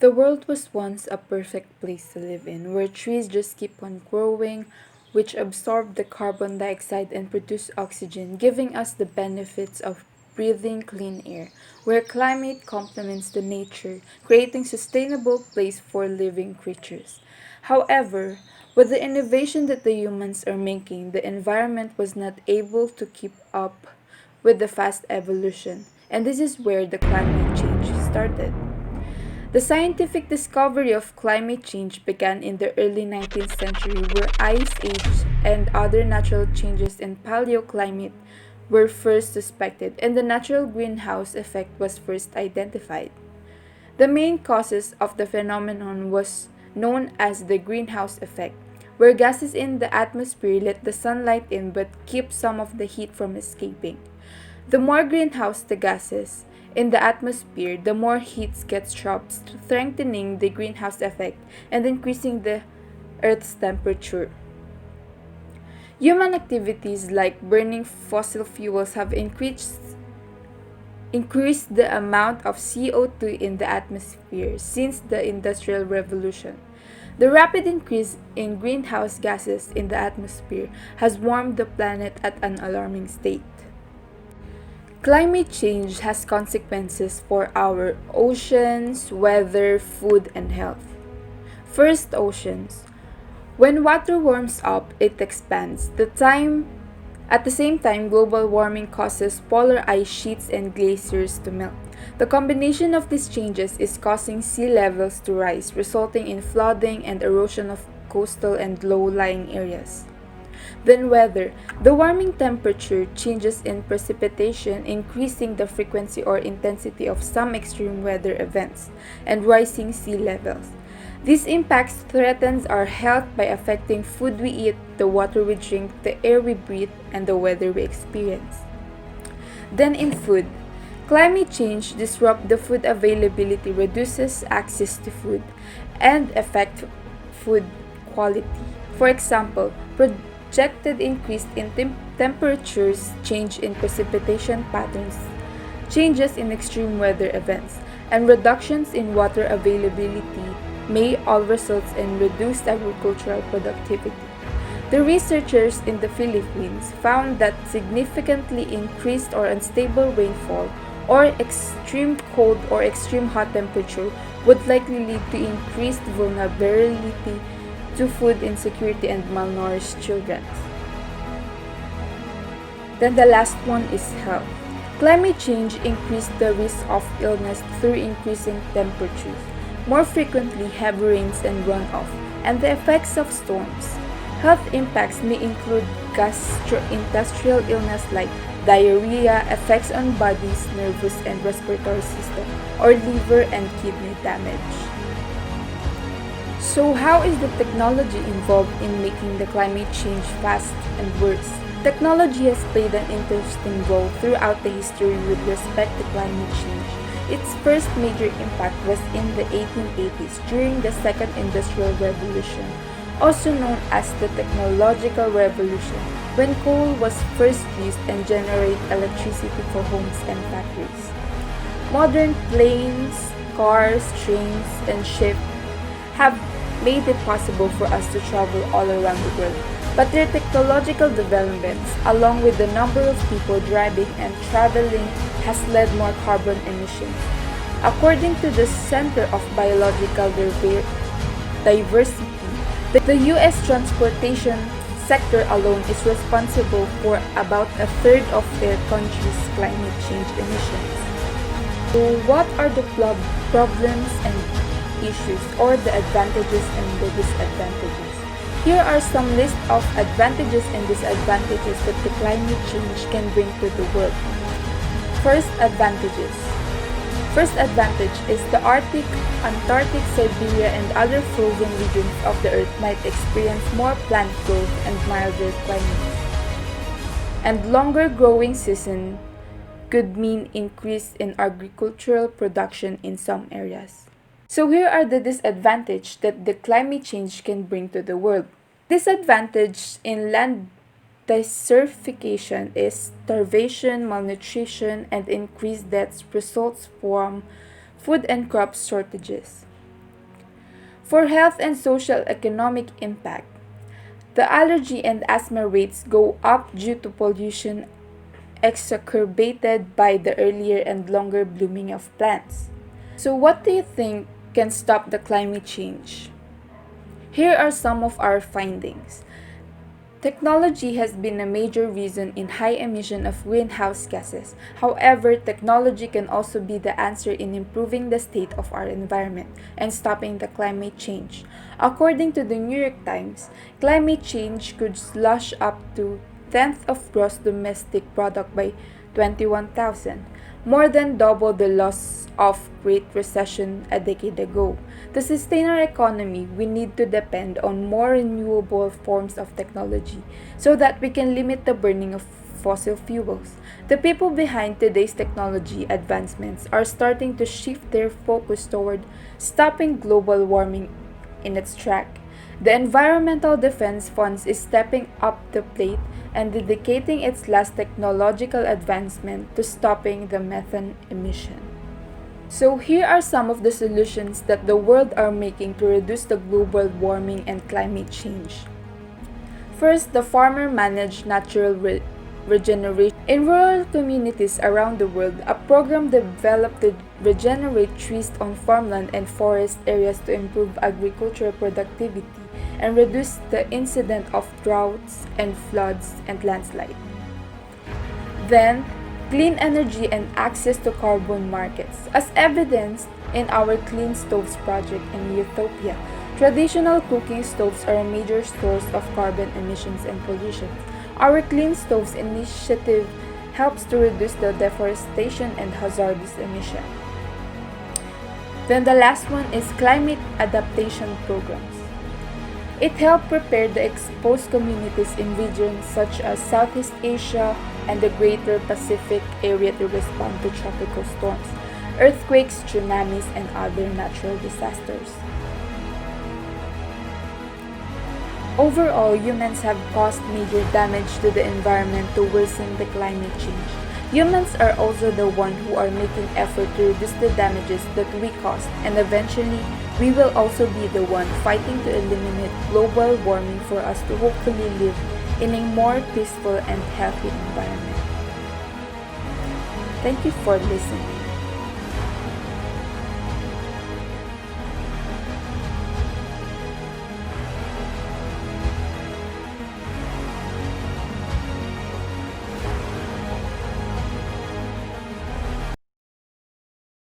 The world was once a perfect place to live in, where trees just keep on growing, which absorb the carbon dioxide and produce oxygen, giving us the benefits of breathing clean air, where climate complements the nature, creating sustainable place for living creatures. However, with the innovation that the humans are making, the environment was not able to keep up with the fast evolution, and this is where the climate change started. The scientific discovery of climate change began in the early 19th century, where ice age and other natural changes in paleoclimate were first suspected, and the natural greenhouse effect was first identified. The main causes of the phenomenon was known as the greenhouse effect, where gases in the atmosphere let the sunlight in but keep some of the heat from escaping. The more greenhouse the gases in the atmosphere, the more heat gets trapped, strengthening the greenhouse effect and increasing the Earth's temperature. Human activities like burning fossil fuels have increased the amount of CO2 in the atmosphere since the Industrial Revolution. The rapid increase in greenhouse gases in the atmosphere has warmed the planet at an alarming state. Climate change has consequences for our oceans, weather, food, and health. First, oceans. When water warms up, it expands. At the same time, global warming causes polar ice sheets and glaciers to melt. The combination of these changes is causing sea levels to rise, resulting in flooding and erosion of coastal and low-lying areas. Then weather. The warming temperature changes in precipitation, increasing the frequency or intensity of some extreme weather events, and rising sea levels. These impacts threatens our health by affecting food we eat, the water we drink, the air we breathe, and the weather we experience. Then in food, climate change disrupts the food availability, reduces access to food, and affect food quality. For example, projected increase in temperatures, change in precipitation patterns, changes in extreme weather events, and reductions in water availability may all result in reduced agricultural productivity. The researchers in the Philippines found that significantly increased or unstable rainfall or extreme cold or extreme hot temperature would likely lead to increased vulnerability to food insecurity and malnourished children. Then the last one is health. Climate change increased the risk of illness through increasing temperatures, more frequently heavy rains and runoff, and the effects of storms. Health impacts may include gastrointestinal illness like diarrhea, effects on body's nervous and respiratory system, or liver and kidney damage. So how is the technology involved in making the climate change fast and worse? Technology has played an interesting role throughout the history with respect to climate change. Its first major impact was in the 1880s during the Second Industrial Revolution, also known as the Technological Revolution, when coal was first used and generated electricity for homes and factories. Modern planes, cars, trains, and ships have made it possible for us to travel all around the world. But their technological developments, along with the number of people driving and traveling, has led more carbon emissions. According to the Center of Biological Diversity, the U.S. transportation sector alone is responsible for about a third of their country's climate change emissions. So what are the problems and issues, or the advantages and the disadvantages? Here are some list of advantages and disadvantages that the climate change can bring to the world. First advantages. First advantage is the Arctic, Antarctic, Siberia, and other frozen regions of the Earth might experience more plant growth and milder climates. And longer growing season could mean increase in agricultural production in some areas. So here are the disadvantages that the climate change can bring to the world. Disadvantage in land desertification is starvation, malnutrition, and increased deaths results from food and crop shortages. For health and social economic impact, the allergy and asthma rates go up due to pollution exacerbated by the earlier and longer blooming of plants. So, what do you think can stop the climate change? Here are some of our findings. Technology has been a major reason in high emission of greenhouse gases. However, technology can also be the answer in improving the state of our environment and stopping the climate change. According to the New York Times, climate change could slash up to tenth of gross domestic product by 21,000, more than double the loss of Great Recession a decade ago. To sustain our economy, we need to depend on more renewable forms of technology so that we can limit the burning of fossil fuels. The people behind today's technology advancements are starting to shift their focus toward stopping global warming in its track. The Environmental Defense Fund is stepping up the plate and dedicating its last technological advancement to stopping the methane emission. So here are some of the solutions that the world are making to reduce the global warming and climate change. First, the farmer-managed natural regeneration. In rural communities around the world, a program developed to regenerate trees on farmland and forest areas to improve agricultural productivity and reduce the incidence of droughts and floods and landslides. Then, clean energy and access to carbon markets. As evidenced in our Clean Stoves project in Ethiopia, traditional cooking stoves are a major source of carbon emissions and pollution. Our Clean Stoves initiative helps to reduce the deforestation and hazardous emission. Then the last one is climate adaptation programs. It helped prepare the exposed communities in regions such as Southeast Asia and the Greater Pacific area to respond to tropical storms, earthquakes, tsunamis, and other natural disasters. Overall, humans have caused major damage to the environment to worsen the climate change. Humans are also the ones who are making effort to reduce the damages that we caused, and eventually, we will also be the one fighting to eliminate global warming for us to hopefully live in a more peaceful and healthy environment. Thank you for listening.